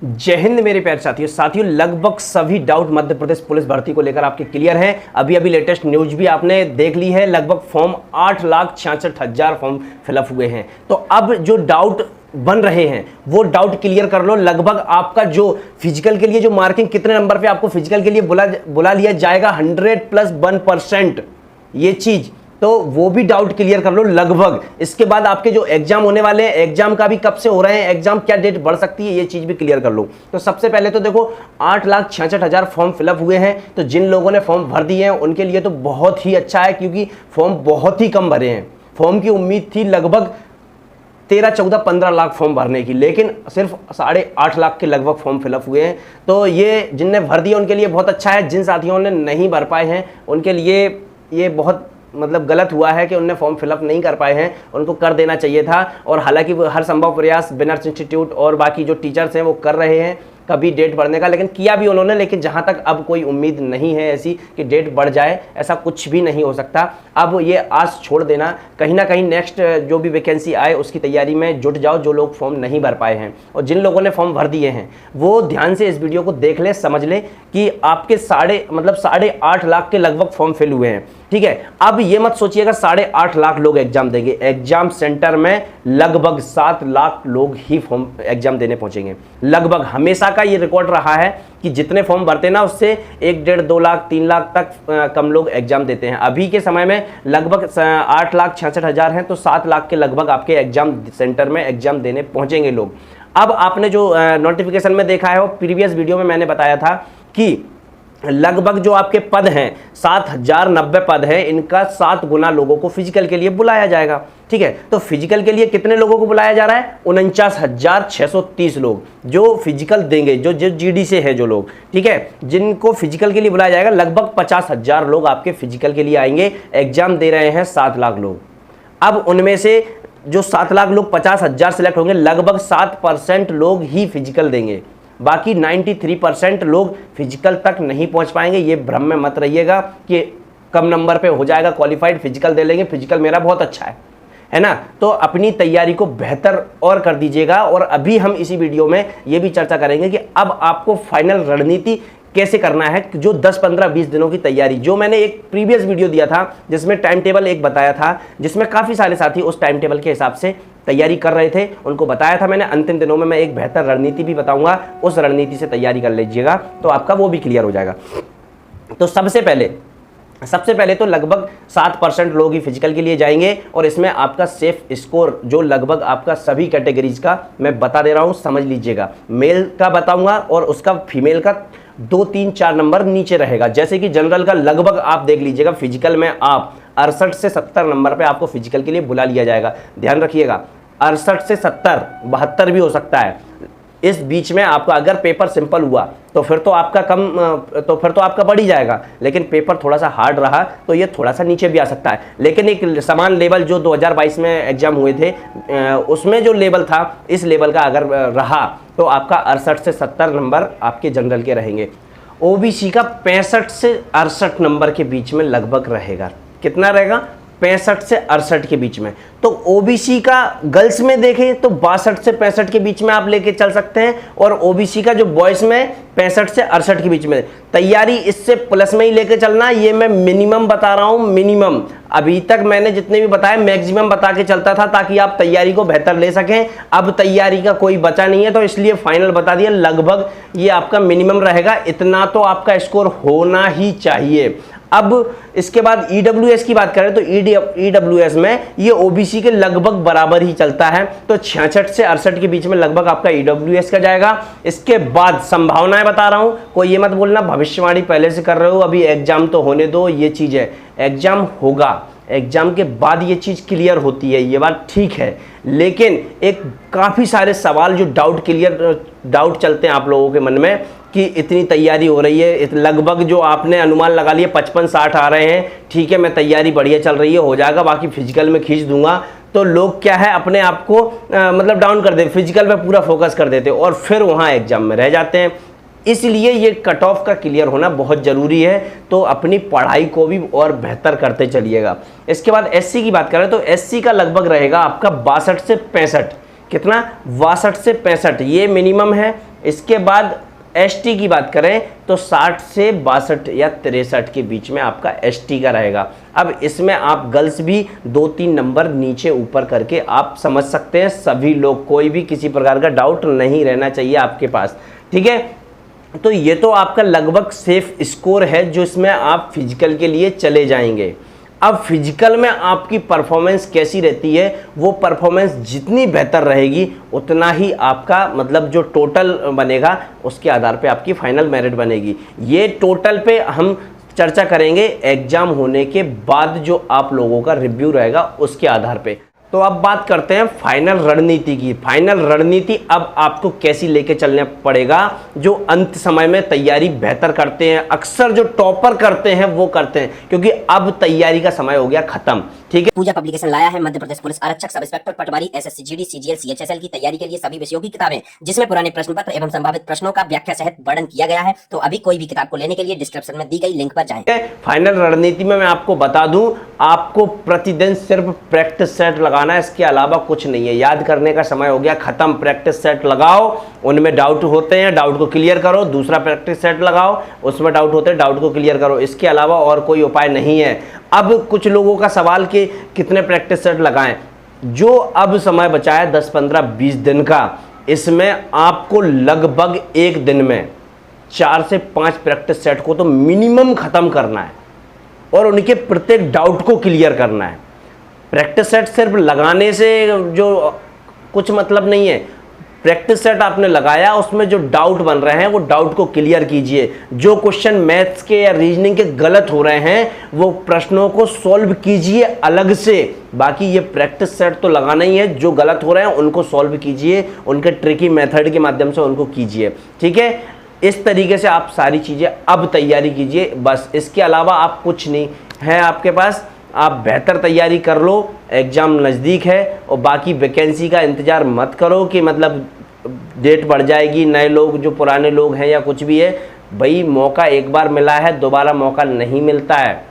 जय हिंद मेरे प्यारे साथियों लगभग सभी डाउट मध्य प्रदेश पुलिस भर्ती को लेकर आपके क्लियर हैं। अभी लेटेस्ट न्यूज भी आपने देख ली है। लगभग फॉर्म 8,66,000 फॉर्म फिलअप हुए हैं। तो अब जो डाउट बन रहे हैं वो डाउट क्लियर कर लो। लगभग आपका जो फिजिकल के लिए जो मार्किंग कितने नंबर पे आपको फिजिकल के लिए बुला लिया जाएगा 100+1%, ये चीज तो वो भी डाउट क्लियर कर लो लगभग। इसके बाद आपके जो एग्जाम होने वाले हैं, एग्जाम का भी कब से हो रहे हैं, एग्जाम क्या डेट बढ़ सकती है, ये चीज भी क्लियर कर लो। तो सबसे पहले तो देखो 8,66,000 फॉर्म फिलअप हुए हैं। तो जिन लोगों ने फॉर्म भर दिए हैं उनके लिए तो बहुत ही अच्छा है, क्योंकि फॉर्म बहुत ही कम भरे हैं। फॉर्म की उम्मीद थी लगभग 13, 14, 15 लाख फॉर्म भरने की, लेकिन सिर्फ 8.5 लाख के लगभग फॉर्म फिलअप हुए हैं। तो ये जिनने भर दिया उनके लिए बहुत अच्छा है। जिन साथियों ने नहीं भर पाए हैं उनके लिए ये बहुत गलत हुआ है कि उन्होंने फॉर्म फिलअप नहीं कर पाए हैं, उनको कर देना चाहिए था। और हालांकि वो हर संभव प्रयास बिनर्स इंस्टीट्यूट और बाकी जो टीचर्स हैं वो कर रहे हैं कभी डेट बढ़ने का, लेकिन किया भी उन्होंने। लेकिन जहां तक अब कोई उम्मीद नहीं है ऐसी कि डेट बढ़ जाए, ऐसा कुछ भी नहीं हो सकता। अब ये आस छोड़ देना, कहीं ना कहीं नेक्स्ट जो भी वैकेंसी आए उसकी तैयारी में जुट जाओ, जो लोग फॉर्म नहीं भर पाए हैं। और जिन लोगों ने फॉर्म भर दिए हैं वो ध्यान से इस वीडियो को देख ले, समझ ले कि आपके 8.5 लाख के लगभग फॉर्म फिल हुए हैं। ठीक है, अब ये मत सोचिएगा 8.5 लाख लोग एग्जाम देंगे। एग्जाम सेंटर में लगभग 7 लाख लोग ही फॉर्म एग्जाम देने पहुंचेंगे। लगभग हमेशा का ये रिकॉर्ड रहा है कि जितने फॉर्म भरते ना उससे 1, 1.5, 2 लाख 3 लाख तक कम लोग एग्जाम देते हैं। अभी के समय में लगभग 8,66,000 हैं, तो 7 लाख के लगभग आपके एग्जाम सेंटर में एग्जाम देने पहुंचेंगे लोग। अब आपने जो नोटिफिकेशन में देखा है वो प्रीवियस वीडियो में मैंने बताया था कि लगभग जो आपके पद हैं 7,090 पद हैं, इनका 7 गुना लोगों को फिजिकल के लिए बुलाया जाएगा। ठीक है, तो फिजिकल के लिए कितने लोगों को बुलाया जा रहा है? 49,630 लोग जो फिजिकल देंगे, जो जीडी से है जो लोग। ठीक है, जिनको फिजिकल के लिए बुलाया जाएगा लगभग 50,000 लोग आपके फिजिकल के लिए आएंगे। एग्जाम दे रहे हैं 7 लाख लोग। अब उनमें से जो 7 लाख लोग 50,000 सिलेक्ट होंगे, लगभग 7% लोग ही फिजिकल देंगे। बाकी 93% लोग फिजिकल तक नहीं पहुंच पाएंगे। ये भ्रम में मत रहिएगा कि कम नंबर पे हो जाएगा क्वालिफाइड, फिजिकल दे लेंगे, फिजिकल मेरा बहुत अच्छा है ना। तो अपनी तैयारी को बेहतर और कर दीजिएगा। और अभी हम इसी वीडियो में ये भी चर्चा करेंगे कि अब आपको फाइनल रणनीति कैसे करना है। जो 10, 15, 20 दिनों की तैयारी, जो मैंने एक प्रीवियस वीडियो दिया था जिसमें टाइम टेबल एक बताया था, जिसमें काफ़ी सारे साथी उस टाइम टेबल के हिसाब से तैयारी कर रहे थे, उनको बताया था मैंने अंतिम दिनों में मैं एक बेहतर रणनीति भी बताऊंगा, उस रणनीति से तैयारी कर लीजिएगा तो आपका वो भी क्लियर हो जाएगा। तो सबसे पहले तो लगभग 7% लोग ही फिजिकल के लिए जाएंगे। और इसमें आपका सेफ स्कोर जो लगभग आपका सभी कैटेगरीज का मैं बता दे रहा हूं, समझ लीजिएगा। मेल का बताऊंगा और उसका फीमेल का 2, 3, 4 नंबर नीचे रहेगा। जैसे कि जनरल का लगभग आप देख लीजिएगा, फिजिकल में आप 68 से 70 नंबर पे आपको फिजिकल के लिए बुला लिया जाएगा। ध्यान रखिएगा, 68 से 70, 72 भी हो सकता है। इस बीच में आपका अगर पेपर सिंपल हुआ तो फिर तो आपका बढ़ ही जाएगा, लेकिन पेपर थोड़ा सा हार्ड रहा तो ये थोड़ा सा नीचे भी आ सकता है। लेकिन एक समान लेवल जो 2022 में एग्जाम हुए थे उसमें जो लेवल था, इस लेवल का अगर रहा तो आपका 68 से 70 नंबर आपके जनरल के रहेंगे। ओबीसी का 65 से 68 नंबर के बीच में लगभग रहेगा। कितना रहेगा? 65 से 68 के बीच में। तो ओबीसी का गर्ल्स में देखें तो 62 से 65 के बीच में आप लेके चल सकते हैं, और ओबीसी का जो बॉयज में 65 से 68 के बीच में। तैयारी इससे प्लस में ही लेके चलना, ये मैं मिनिमम बता रहा हूं, मिनिमम। अभी तक मैंने जितने भी बताए मैक्सिमम बता के चलता था ताकि आप तैयारी को बेहतर ले सकें। अब तैयारी का कोई बचा नहीं है तो इसलिए फाइनल बता दिया, लगभग ये आपका मिनिमम रहेगा। इतना तो आपका स्कोर होना ही चाहिए। अब इसके बाद ईडब्ल्यूएस की बात करें तो ईडब्ल्यूएस में ये ओबीसी के लगभग बराबर ही चलता है। तो 66 से 68 के बीच में लगभग आपका ईडब्ल्यूएस का जाएगा। इसके बाद संभावनाएं बता रहा हूं, कोई ये मत बोलना भविष्यवाणी पहले से कर रहे हो, अभी एग्जाम तो होने दो। ये चीज है, एग्जाम होगा, एग्जाम के बाद ये चीज क्लियर होती है, ये बात ठीक है। लेकिन एक काफी सारे सवाल जो डाउट चलते हैं आप लोगों के मन में कि इतनी तैयारी हो रही है, लगभग जो आपने अनुमान लगा लिए 55-60 आ रहे हैं, ठीक है मैं तैयारी बढ़िया चल रही है, हो जाएगा, बाकी फिजिकल में खींच दूंगा। तो लोग क्या है अपने आप को डाउन कर देते, फिजिकल पे पूरा फोकस कर देते और फिर वहाँ एग्जाम में रह जाते हैं। इसलिए ये कट ऑफ का क्लियर होना बहुत ज़रूरी है। तो अपनी पढ़ाई को भी और बेहतर करते चलिएगा। इसके बाद एससी की बात करें तो एससी का लगभग रहेगा आपका 62 से 65। कितना? 62 से 65 ये मिनिमम है। इसके बाद एसटी की बात करें तो 60 से 62 या 63 के बीच में आपका एसटी का रहेगा। अब इसमें आप गर्ल्स भी 2-3 नंबर नीचे ऊपर करके आप समझ सकते हैं। सभी लोग, कोई भी किसी प्रकार का डाउट नहीं रहना चाहिए आपके पास, ठीक है। तो ये तो आपका लगभग सेफ स्कोर है जो इसमें आप फिजिकल के लिए चले जाएंगे। अब फिजिकल में आपकी परफॉर्मेंस कैसी रहती है, वो परफॉर्मेंस जितनी बेहतर रहेगी उतना ही आपका मतलब जो टोटल बनेगा उसके आधार पे आपकी फाइनल मेरिट बनेगी। ये टोटल पे हम चर्चा करेंगे एग्जाम होने के बाद, जो आप लोगों का रिव्यू रहेगा उसके आधार पे। तो अब बात करते हैं फाइनल रणनीति की। फाइनल रणनीति अब आपको कैसी लेके चलना पड़ेगा। जो अंत समय में तैयारी बेहतर करते हैं, अक्सर जो टॉपर करते हैं वो करते हैं, क्योंकि अब तैयारी का समय हो गया खत्म, ठीक है। पूजा पब्लिकेशन लाया है मध्य प्रदेश पुलिस आरक्षक सब इंस्पेक्टर पटवारी एसएससी जीडी सीजीएल सीएचएसएल की तैयारी के लिए सभी विषयों की किताबें, जिसमें पुराने प्रश्न पत्र एवं संभावित प्रश्नों का व्याख्या सहित वर्णन किया गया है। तो अभी कोई भी किताब को लेने के लिए डिस्क्रिप्शन में दी गई लिंक पर जाएं। फाइनल रणनीति में मैं आपको बता दूं, आपको प्रतिदिन सिर्फ प्रैक्टिस सेट लगाना है, इसके अलावा कुछ नहीं है। याद करने का समय हो गया खत्म। प्रैक्टिस सेट लगाओ, उनमें डाउट होते हैं डाउट को क्लियर करो, दूसरा प्रैक्टिस सेट लगाओ, उसमें डाउट होते हैं डाउट को क्लियर करो। इसके अलावा और कोई उपाय नहीं है। अब कुछ लोगों का सवाल कि कितने प्रैक्टिस सेट लगाएं, जो अब समय बचा है 10, 15, 20 दिन का, इसमें आपको लगभग एक दिन में 4 से 5 प्रैक्टिस सेट को तो मिनिमम खत्म करना है और उनके प्रत्येक डाउट को क्लियर करना है। प्रैक्टिस सेट सिर्फ लगाने से जो कुछ मतलब नहीं है। प्रैक्टिस सेट आपने लगाया, उसमें जो डाउट बन रहे हैं वो डाउट को क्लियर कीजिए। जो क्वेश्चन मैथ्स के या रीजनिंग के गलत हो रहे हैं वो प्रश्नों को सॉल्व कीजिए अलग से। बाकी ये प्रैक्टिस सेट तो लगाना ही है, जो गलत हो रहे हैं उनको सॉल्व कीजिए, उनके ट्रिकी मेथड के माध्यम से उनको कीजिए, ठीक है। इस तरीके से आप सारी चीज़ें अब तैयारी कीजिए, बस। इसके अलावा आप कुछ नहीं है आपके पास। आप बेहतर तैयारी कर लो, एग्ज़ाम नज़दीक है। और बाकी वैकेंसी का इंतज़ार मत करो कि मतलब डेट बढ़ जाएगी, नए लोग जो पुराने लोग हैं या कुछ भी है। भाई मौका एक बार मिला है, दोबारा मौका नहीं मिलता है,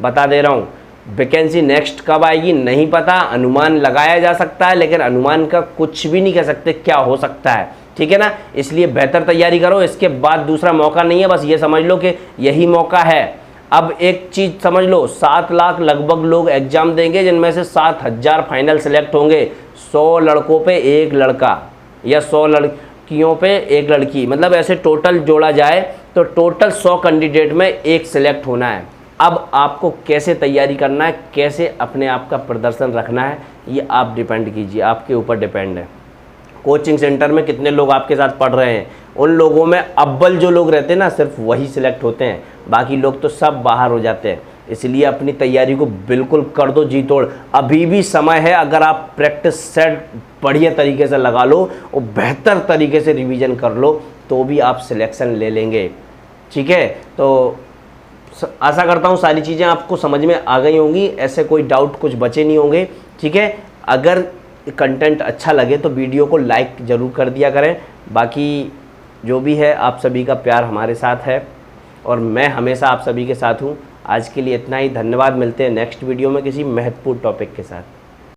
बता दे रहा हूँ। वैकेंसी नेक्स्ट कब आएगी नहीं पता, अनुमान लगाया जा सकता है, लेकिन अनुमान का कुछ भी नहीं कह सकते क्या हो सकता है, ठीक है ना। इसलिए बेहतर तैयारी करो, इसके बाद दूसरा मौका नहीं है। बस ये समझ लो कि यही मौका है। अब एक चीज़ समझ लो, 7 लाख लगभग लोग एग्जाम देंगे, जिनमें से 7000 फाइनल सेलेक्ट होंगे। 100 लड़कों पे एक लड़का या 100 लड़कियों पे एक लड़की, मतलब ऐसे टोटल जोड़ा जाए तो टोटल 100 कैंडिडेट में एक सिलेक्ट होना है। अब आपको कैसे तैयारी करना है, कैसे अपने आप का प्रदर्शन रखना है, ये आप डिपेंड कीजिए, आपके ऊपर डिपेंड है। कोचिंग सेंटर में कितने लोग आपके साथ पढ़ रहे हैं, उन लोगों में अव्वल जो लोग रहते हैं ना, सिर्फ वही सिलेक्ट होते हैं, बाकी लोग तो सब बाहर हो जाते हैं। इसलिए अपनी तैयारी को बिल्कुल कर दो जी तोड़। अभी भी समय है, अगर आप प्रैक्टिस सेट बढ़िया तरीके से लगा लो और बेहतर तरीके से रिवीजन कर लो तो भी आप सिलेक्शन ले लेंगे, ठीक है। तो आशा करता हूँ सारी चीज़ें आपको समझ में आ गई होंगी, ऐसे कोई डाउट कुछ बचे नहीं होंगे, ठीक है। अगर कंटेंट अच्छा लगे तो वीडियो को लाइक ज़रूर कर दिया करें। बाकी जो भी है, आप सभी का प्यार हमारे साथ है और मैं हमेशा आप सभी के साथ हूँ। आज के लिए इतना ही, धन्यवाद। मिलते हैं नेक्स्ट वीडियो में किसी महत्वपूर्ण टॉपिक के साथ।